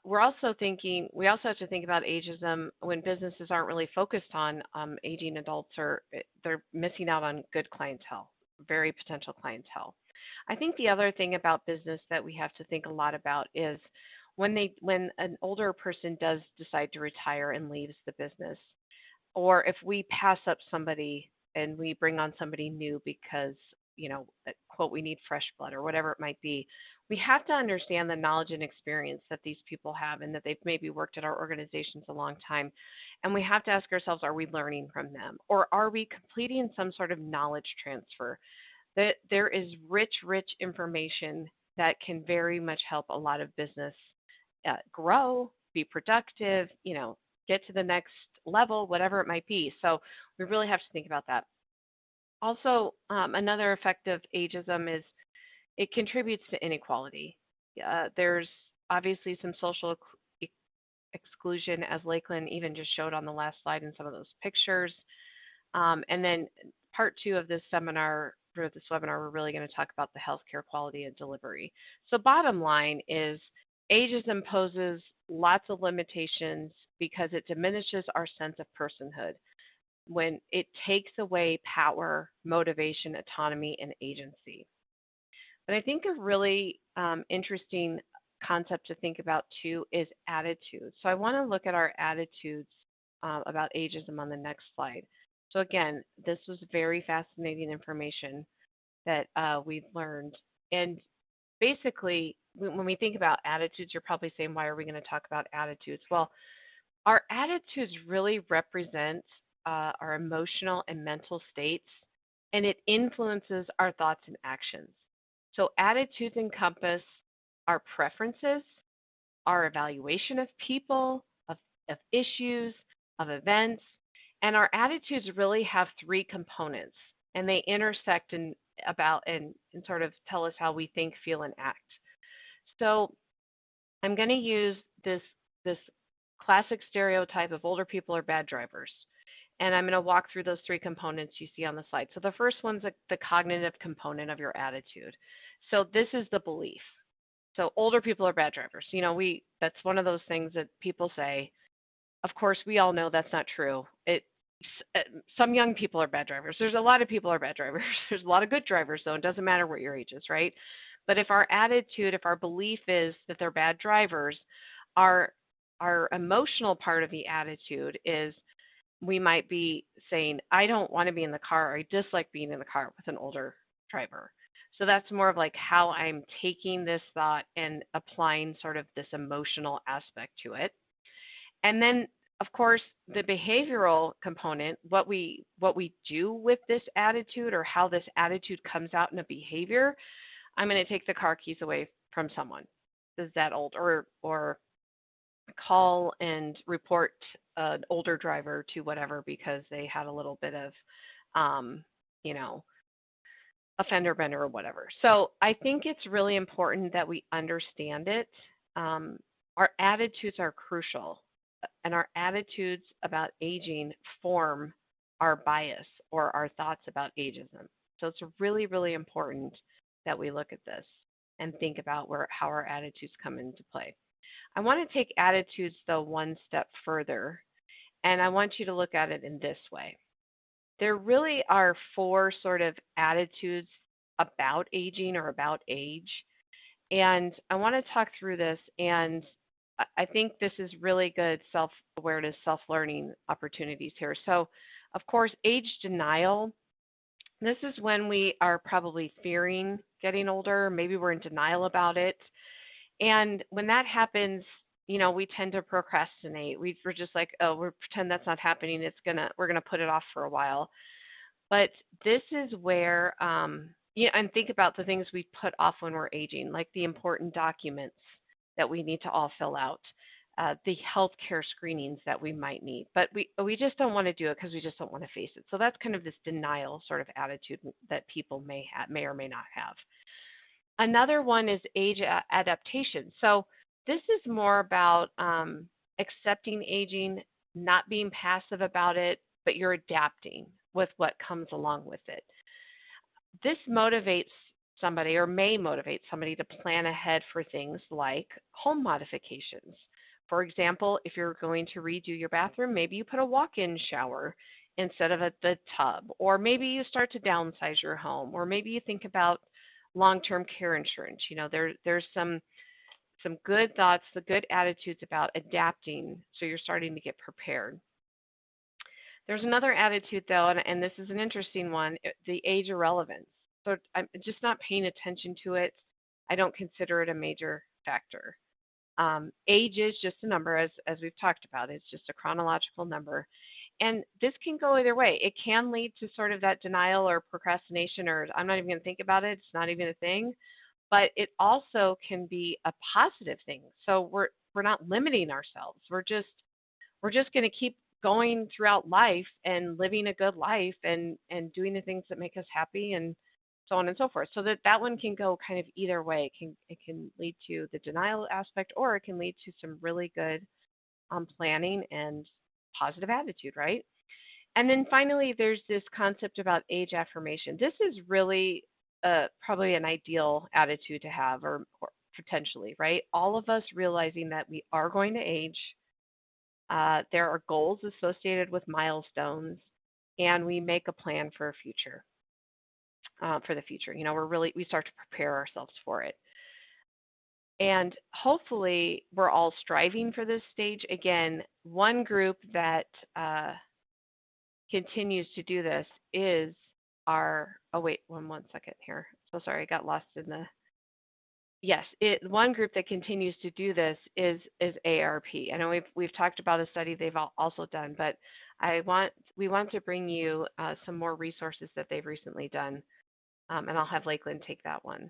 We also have to think about ageism when businesses aren't really focused on aging adults, or they're missing out on good clientele, very potential clientele. I think the other thing about business that we have to think a lot about is when an older person does decide to retire and leaves the business, or if we pass up somebody and we bring on somebody new because, quote, we need fresh blood or whatever it might be, we have to understand the knowledge and experience that these people have and that they've maybe worked at our organizations a long time. And we have to ask ourselves, are we learning from them? Or are we completing some sort of knowledge transfer? That there is rich, rich information that can very much help a lot of business grow, be productive, get to the next level, whatever it might be. So we really have to think about that. Also, another effect of ageism is it contributes to inequality. There's obviously some social exclusion, as Lakeland even just showed on the last slide in some of those pictures. And then part two of this seminar, for this webinar, we're really going to talk about the healthcare quality and delivery. So bottom line is ageism poses lots of limitations because it diminishes our sense of personhood when it takes away power, motivation, autonomy, and agency. But I think a really interesting concept to think about too is attitudes. So I want to look at our attitudes about ageism on the next slide. So again, this was very fascinating information that we've learned. And basically, when we think about attitudes, you're probably saying, why are we going to talk about attitudes? Well, our attitudes really represent our emotional and mental states, and it influences our thoughts and actions. So attitudes encompass our preferences, our evaluation of people, of issues, of events, and our attitudes really have three components, and they intersect and sort of tell us how we think, feel, and act. So I'm going to use this classic stereotype of older people are bad drivers. And I'm going to walk through those three components you see on the slide. So the first one's the cognitive component of your attitude. So this is the belief. So older people are bad drivers. That's one of those things that people say. Of course, we all know that's not true. Some young people are bad drivers. There's a lot of people are bad drivers. There's a lot of good drivers, though. It doesn't matter what your age is, right? But if our attitude, if our belief is that they're bad drivers, our emotional part of the attitude is we might be saying, I don't want to be in the car, or I dislike being in the car with an older driver. So that's more of like how I'm taking this thought and applying sort of this emotional aspect to it. And then, of course, the behavioral component, what we do with this attitude or how this attitude comes out in a behavior. I'm going to take the car keys away from someone. Is that old? Or call and report an older driver to whatever because they had a little bit of, a fender bender or whatever. So I think it's really important that we understand it. Our attitudes are crucial, and our attitudes about aging form our bias or our thoughts about ageism. So it's really, really important that we look at this and think about how our attitudes come into play. I want to take attitudes, though, one step further, and I want you to look at it in this way. There really are four sort of attitudes about aging or about age, and I want to talk through this, and I think this is really good self-awareness, self-learning opportunities here. So, of course, age denial. This is when we are probably fearing getting older. Maybe we're in denial about it. And when that happens, we tend to procrastinate. We're just like, oh, we're pretend that's not happening. We're gonna put it off for a while. But this is where, and think about the things we put off when we're aging, like the important documents that we need to all fill out, the healthcare screenings that we might need. But we just don't want to do it because we just don't want to face it. So that's kind of this denial sort of attitude that people may or may not have. Another one is age adaptation. So this is more about accepting aging, not being passive about it, but you're adapting with what comes along with it. This motivates somebody or may motivate somebody to plan ahead for things like home modifications. For example, if you're going to redo your bathroom, maybe you put a walk-in shower instead of the tub, or maybe you start to downsize your home, or maybe you think about long-term care insurance. There's some good thoughts, the good attitudes about adapting, so you're starting to get prepared. There's another attitude, though, and this is an interesting one, the age irrelevance. So I'm just not paying attention to it. I don't consider it a major factor. Age is just a number, as we've talked about. It's just a chronological number. And this can go either way. It can lead to sort of that denial or procrastination, or I'm not even going to think about it. It's not even a thing. But it also can be a positive thing. So we're not limiting ourselves. We're just going to keep going throughout life and living a good life and doing the things that make us happy and so on and so forth. So that one can go kind of either way. It can lead to the denial aspect, or it can lead to some really good planning and positive attitude, right? And then finally, there's this concept about age affirmation. This is really probably an ideal attitude to have, or potentially, right? All of us realizing that we are going to age. There are goals associated with milestones, and we make a plan for a future, for the future. We start to prepare ourselves for it. And hopefully we're all striving for this stage. Again, one group that continues to do this is oh wait, one second here. So sorry, I got lost in the, yes, one group that continues to do this is AARP. I know we've talked about a study they've also done, but we want to bring you some more resources that they've recently done, and I'll have Lakeland take that one.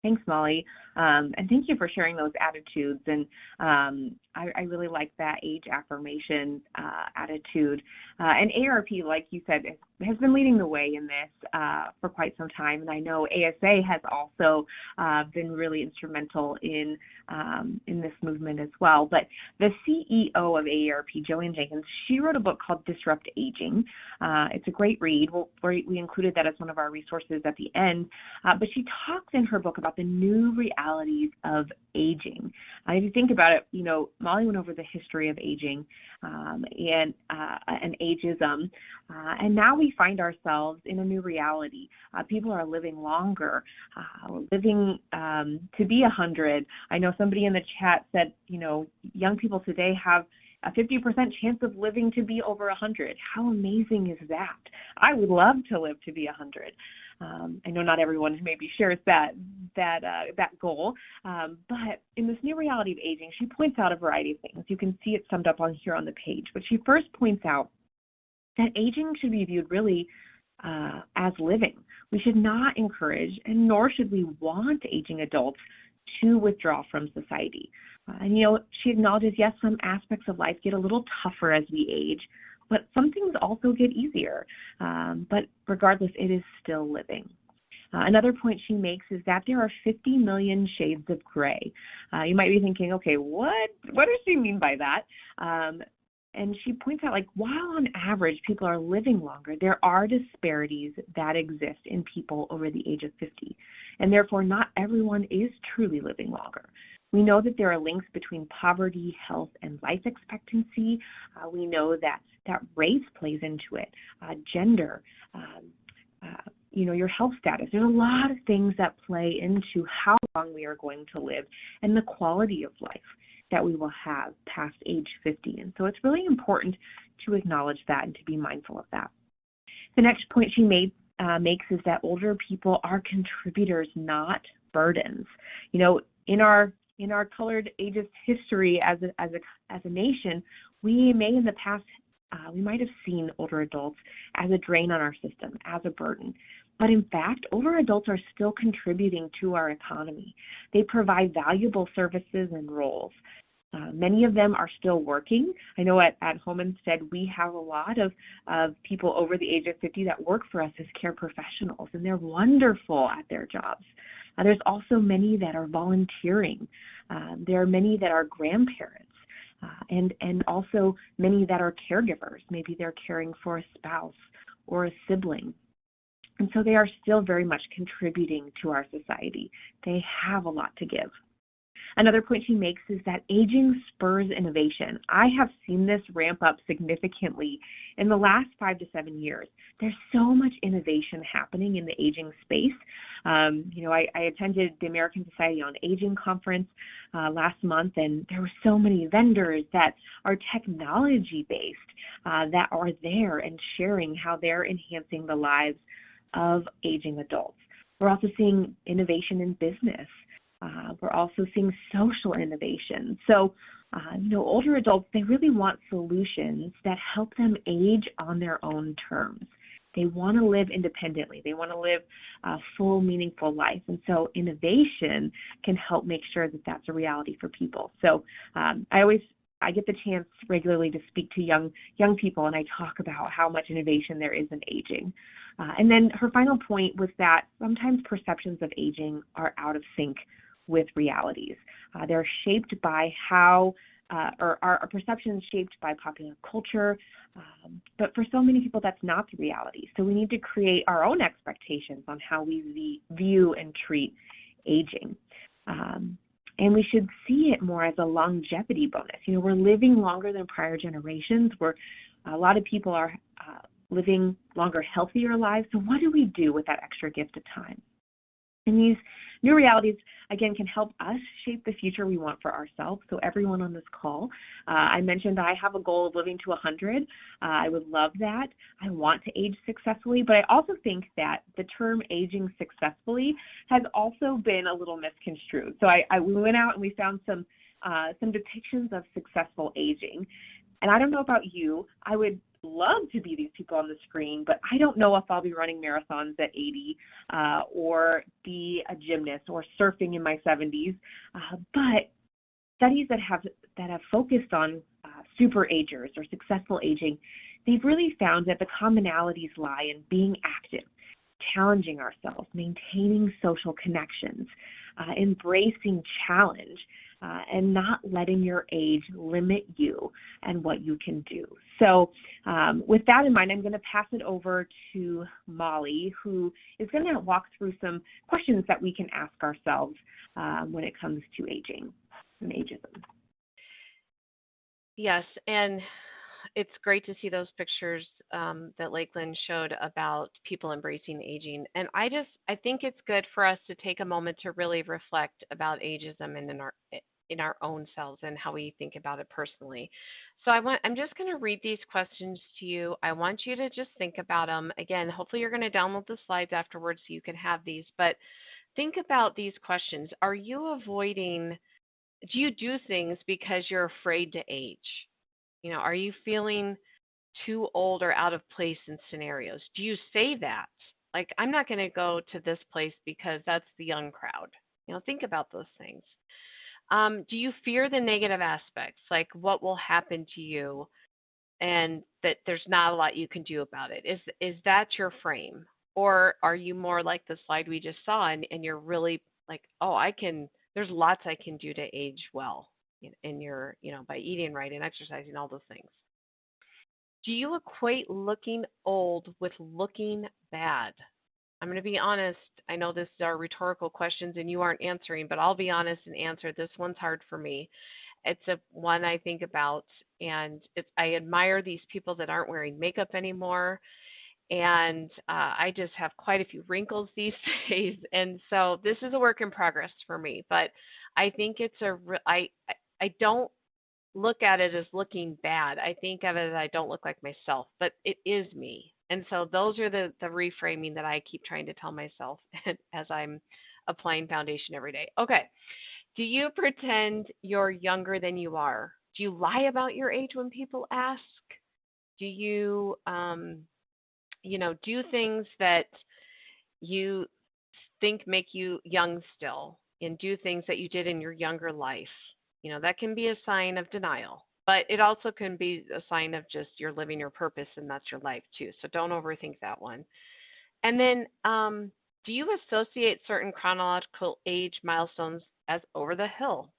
Thanks, Molly. And thank you for sharing those attitudes. And I really like that age affirmation attitude. And AARP, like you said, has been leading the way in this for quite some time. And I know ASA has also been really instrumental in this movement as well. But the CEO of AARP, Joanne Jenkins, she wrote a book called Disrupt Aging. It's a great read. We included that as one of our resources at the end. But she talks in her book about the new realities of aging. If you think about it, Molly went over the history of aging and ageism, and now we find ourselves in a new reality. People are living longer, living to be 100. I know somebody in the chat said, young people today have a 50% chance of living to be over 100. How amazing is that? I would love to live to be 100. I know not everyone maybe shares that goal, but in this new reality of aging, she points out a variety of things. You can see it summed up here on the page, but she first points out that aging should be viewed really as living. We should not encourage, and nor should we want aging adults to withdraw from society. And she acknowledges, yes, some aspects of life get a little tougher as we age, but some things also get easier. But regardless, it is still living. Another point she makes is that there are 50 million shades of gray. You might be thinking, okay, what does she mean by that? And she points out, while on average people are living longer, there are disparities that exist in people over the age of 50. And therefore, not everyone is truly living longer. We know that there are links between poverty, health, and life expectancy. We know that race plays into it, gender, your health status. There's a lot of things that play into how long we are going to live and the quality of life that we will have past age 50. And so it's really important to acknowledge that and to be mindful of that. The next point she makes is that older people are contributors, not burdens. In our colored ageist history as a nation, we may in the past, we might have seen older adults as a drain on our system, as a burden. But in fact, older adults are still contributing to our economy. They provide valuable services and roles. Many of them are still working. I know at Home Instead, we have a lot of people over the age of 50 that work for us as care professionals, and they're wonderful at their jobs. There's also many that are volunteering. There are many that are grandparents, and also many that are caregivers. Maybe they're caring for a spouse or a sibling. And so they are still very much contributing to our society. They have a lot to give. Another point she makes is that aging spurs innovation. I have seen this ramp up significantly in the last 5 to 7 years. There's so much innovation happening in the aging space. I attended the American Society on Aging conference last month, and there were so many vendors that are technology-based that are there and sharing how they're enhancing the lives of aging adults. We're also seeing innovation in business. We're also seeing social innovation. So, older adults, they really want solutions that help them age on their own terms. They want to live independently. They want to live a full, meaningful life. And so innovation can help make sure that that's a reality for people. So I get the chance regularly to speak to young people, and I talk about how much innovation there is in aging. And then her final point was that sometimes perceptions of aging are out of sync with realities. They're shaped by or our perceptions shaped by popular culture, but for so many people that's not the reality. So we need to create our own expectations on how we view and treat aging. And we should see it more as a longevity bonus. We're living longer than prior generations. A lot of people are living longer, healthier lives. So what do we do with that extra gift of time? And these new realities, again, can help us shape the future we want for ourselves. So everyone on this call, I mentioned I have a goal of living to 100. I would love that. I want to age successfully, but I also think that the term aging successfully has also been a little misconstrued. So we went out and we found some depictions of successful aging. And I don't know about you, I would love to be these people on the screen, but I don't know if I'll be running marathons at 80 or be a gymnast or surfing in my 70s. But studies that have focused on super agers or successful aging, they've really found that the commonalities lie in being active, challenging ourselves, maintaining social connections, embracing challenge, and not letting your age limit you and what you can do. So with that in mind, I'm going to pass it over to Molly, who is going to walk through some questions that we can ask ourselves when it comes to aging and ageism. Yes, and it's great to see those pictures that Lakeland showed about people embracing aging. And I think it's good for us to take a moment to really reflect about ageism and in our own selves and how we think about it personally. So I'm just going to read these questions to you. I want you to just think about them. Again, hopefully you're going to download the slides afterwards so you can have these. But think about these questions. Do you do things because you're afraid to age? Are you feeling too old or out of place in scenarios? Do you say that? Like, I'm not going to go to this place because that's the young crowd. Think about those things. Do you fear the negative aspects, like what will happen to you and that there's not a lot you can do about it? Is that your frame? Or are you more like the slide we just saw and you're really like, oh, there's lots I can do to age well by eating right and exercising, all those things. Do you equate looking old with looking bad? I'm going to be honest. I know this are rhetorical questions and you aren't answering, but I'll be honest and answer. This one's hard for me. It's one I think about, and I admire these people that aren't wearing makeup anymore. And I just have quite a few wrinkles these days. And so this is a work in progress for me, but I think I don't look at it as looking bad. I think of it as I don't look like myself, but it is me. And so those are the reframing that I keep trying to tell myself as I'm applying foundation every day. Okay. Do you pretend you're younger than you are? Do you lie about your age when people ask? Do you, do things that you think make you young still and do things that you did in your younger life? That can be a sign of denial, but it also can be a sign of just you're living your purpose and that's your life too. So don't overthink that one. And then, do you associate certain chronological age milestones as over the hill?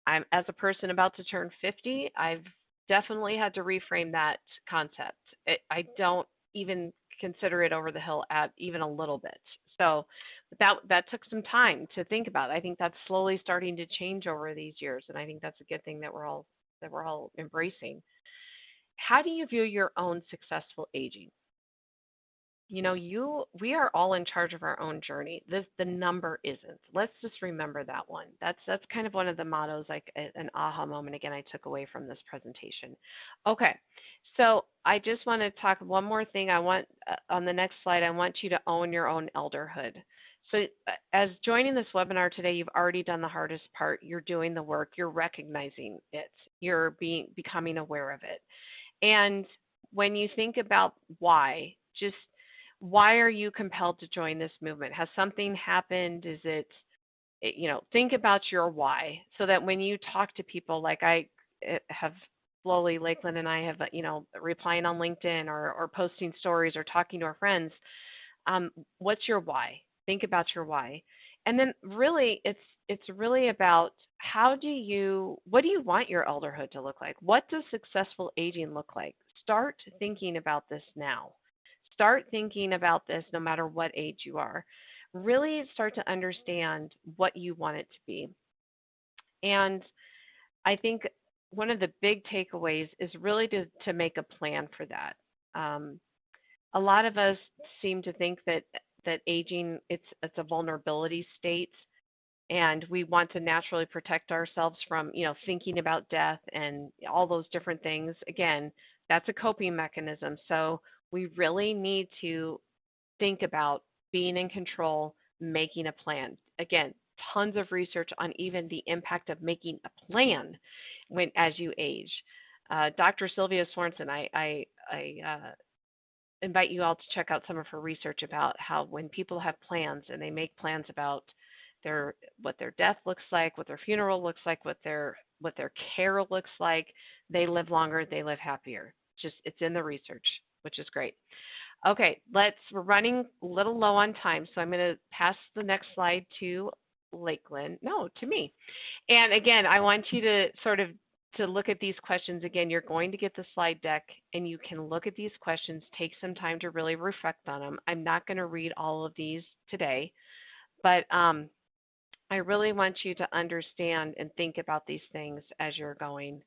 As a person about to turn 50, I've definitely had to reframe that concept. I don't even consider it over the hill at even a little bit. So that took some time to think about. I think that's slowly starting to change over these years, and I think that's a good thing that we're all embracing. How do you view your own successful aging? We are all in charge of our own journey. The number isn't. Let's just remember that one. That's kind of one of the mottos, like an aha moment again I took away from this presentation. Okay, so I just want to talk one more thing. I want on the next slide, I want you to own your own elderhood. So as joining this webinar today, you've already done the hardest part. You're doing the work. You're recognizing it. You're becoming aware of it. And when you think about why, just why are you compelled to join this movement? Has something happened? Is it, think about your why so that when you talk to people, like I have slowly, Lakeland and I have, replying on LinkedIn or posting stories or talking to our friends, what's your why? Think about your why. And then really it's really about what do you want your elderhood to look like? What does successful aging look like? Start thinking about this now. Start thinking about this no matter what age you are. Really start to understand what you want it to be. And I think one of the big takeaways is really to make a plan for that. A lot of us seem to think that aging, it's a vulnerability state, and we want to naturally protect ourselves from, thinking about death and all those different things. Again, that's a coping mechanism. So we really need to think about being in control, making a plan. Again, tons of research on even the impact of making a plan as you age. Dr. Sylvia Sorensen, I invite you all to check out some of her research about how when people have plans and they make plans about what their death looks like, what their funeral looks like, what their care looks like, they live longer, they live happier. It's in the research, which is great. Okay, we're running a little low on time, so I'm going to pass the next slide to to me. And again, I want you to sort of to look at these questions. Again, you're going to get the slide deck and you can look at these questions, take some time to really reflect on them. I'm not going to read all of these today, but I really want you to understand and think about these things as you're going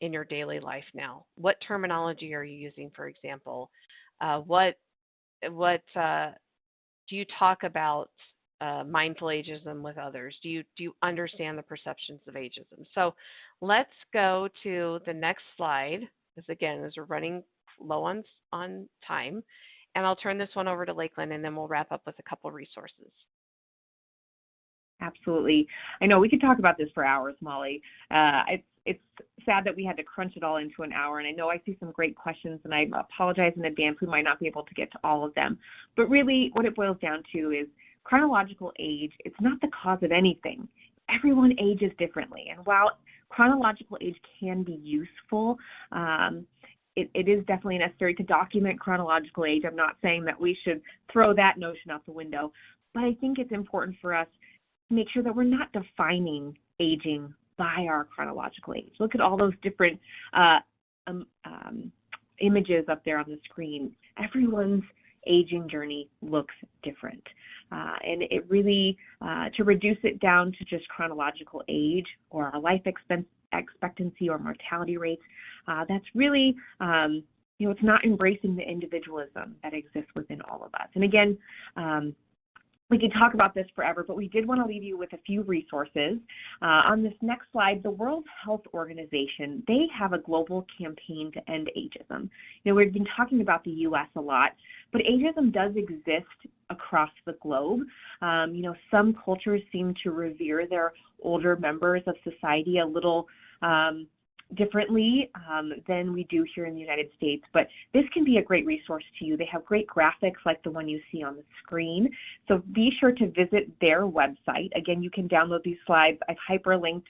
in your daily life now. What terminology are you using, for example? What do you talk about mindful ageism with others? Do you understand the perceptions of ageism? So let's go to the next slide, because again, as we're running low on time, and I'll turn this one over to Lakeland, and then we'll wrap up with a couple resources. Absolutely. I know we could talk about this for hours, Molly. It's sad that we had to crunch it all into an hour, and I know I see some great questions, and I apologize in advance. We might not be able to get to all of them. But really, what it boils down to is chronological age, it's not the cause of anything. Everyone ages differently, and while chronological age can be useful, it is definitely necessary to document chronological age. I'm not saying that we should throw that notion out the window, but I think it's important for us to make sure that we're not defining aging by our chronological age. Look at all those different images up there on the screen. Everyone's aging journey looks different. And it really, to reduce it down to just chronological age or our life expectancy or mortality rates, that's really, it's not embracing the individualism that exists within all of us. And again, we could talk about this forever, but we did want to leave you with a few resources. On this next slide, the World Health Organization, they have a global campaign to end ageism. We've been talking about the U.S. a lot, but ageism does exist across the globe. Some cultures seem to revere their older members of society a little differently than we do here in the United States, but this can be a great resource to you. They have great graphics like the one you see on the screen, so be sure to visit their website. Again, you can download these slides. I've hyperlinked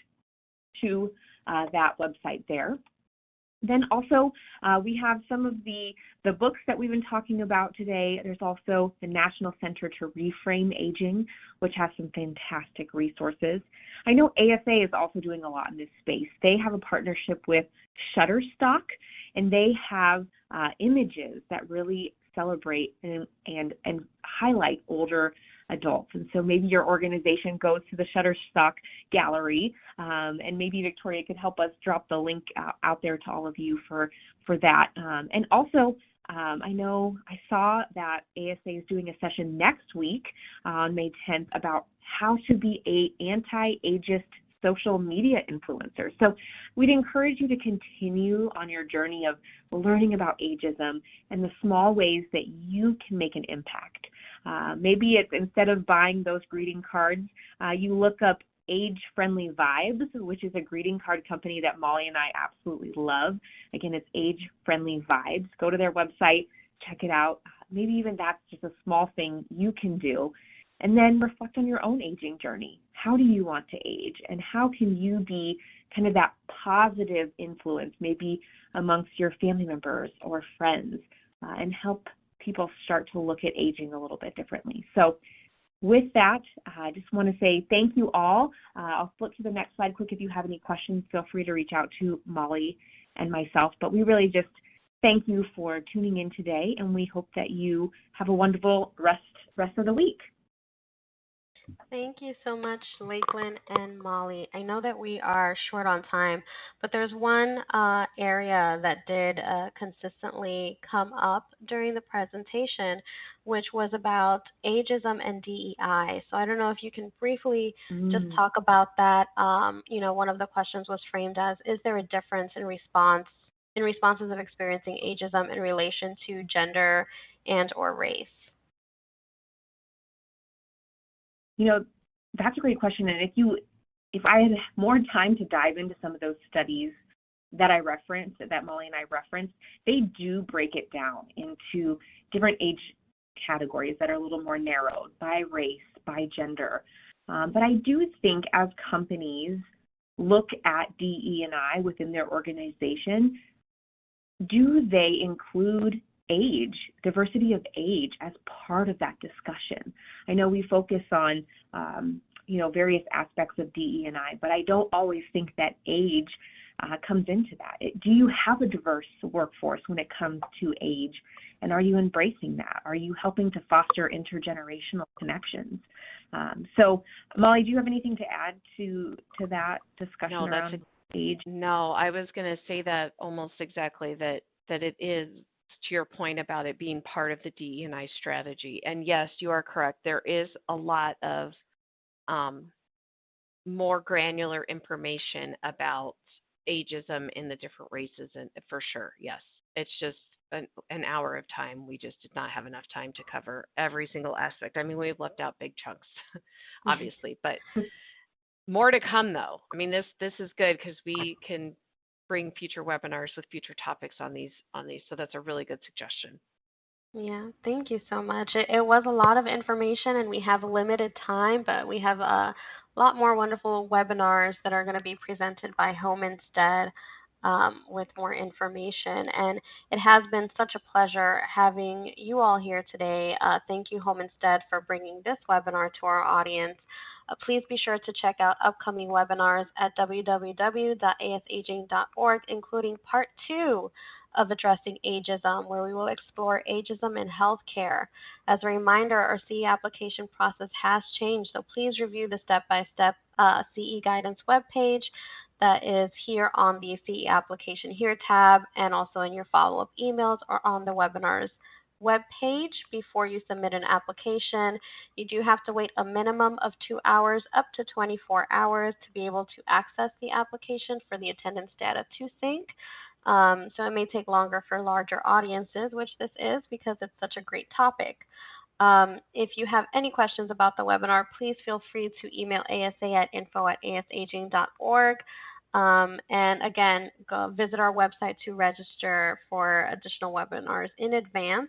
to that website there. Then also, we have some of the books that we've been talking about today. There's also the National Center to Reframe Aging, which has some fantastic resources. I know ASA is also doing a lot in this space. They have a partnership with Shutterstock, and they have images that really celebrate and highlight older adults. And so maybe your organization goes to the Shutterstock gallery, and maybe Victoria could help us drop the link out there to all of you for that. And also, I know I saw that ASA is doing a session next week on May 10th about how to be an anti-ageist social media influencer. So we'd encourage you to continue on your journey of learning about ageism and the small ways that you can make an impact. Maybe it's instead of buying those greeting cards, you look up Age-Friendly Vibes, which is a greeting card company that Molly and I absolutely love. Again, it's Age-Friendly Vibes. Go to their website, check it out. Maybe even that's just a small thing you can do. And then reflect on your own aging journey. How do you want to age? And how can you be kind of that positive influence, maybe amongst your family members or friends, and help people start to look at aging a little bit differently. So with that, I just want to say thank you all. I'll flip to the next slide quick. If you have any questions, feel free to reach out to Molly and myself. But we really just thank you for tuning in today, and we hope that you have a wonderful rest of the week. Thank you so much, Lakeland and Molly. I know that we are short on time, but there's one area that did consistently come up during the presentation, which was about ageism and DEI. So I don't know if you can briefly just talk about that. One of the questions was framed as, is there a difference in responses of experiencing ageism in relation to gender and or race? That's a great question. And if I had more time to dive into some of those studies that I referenced, that Molly and I referenced, they do break it down into different age categories that are a little more narrowed by race, by gender. But I do think as companies look at DE&I within their organization, do they include age, diversity of age as part of that discussion? I know we focus on, various aspects of DE&I, but I don't always think that age comes into that. Do you have a diverse workforce when it comes to age? And are you embracing that? Are you helping to foster intergenerational connections? So, Molly, do you have anything to add to that discussion around age? No, I was going to say that almost exactly, that it is, to your point about it being part of the DE&I strategy. And yes, you are correct. There is a lot of more granular information about ageism in the different races, and for sure, yes. It's just an hour of time. We just did not have enough time to cover every single aspect. I mean, we've left out big chunks, obviously, but more to come, though. I mean, this is good because we can bring future webinars with future topics on these. So that's a really good suggestion. Yeah, thank you so much. It was a lot of information, and we have limited time, but we have a lot more wonderful webinars that are going to be presented by Home Instead with more information. And it has been such a pleasure having you all here today. Thank you, Home Instead, for bringing this webinar to our audience. Please be sure to check out upcoming webinars at www.asaging.org, including Part 2 of Addressing Ageism, where we will explore ageism in healthcare. As a reminder, our CE application process has changed, so please review the step-by-step CE guidance webpage that is here on the CE application here tab, and also in your follow-up emails or on the webinar's web page before you submit an application. You do have to wait a minimum of 2 hours up to 24 hours to be able to access the application for the attendance data to sync. So it may take longer for larger audiences, which this is because it's such a great topic. If you have any questions about the webinar, please feel free to email asa@info@asaging.org. And again, visit our website to register for additional webinars in advance.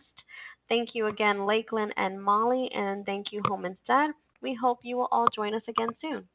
Thank you again, Lakeland and Molly, and thank you, Home Instead. We hope you will all join us again soon.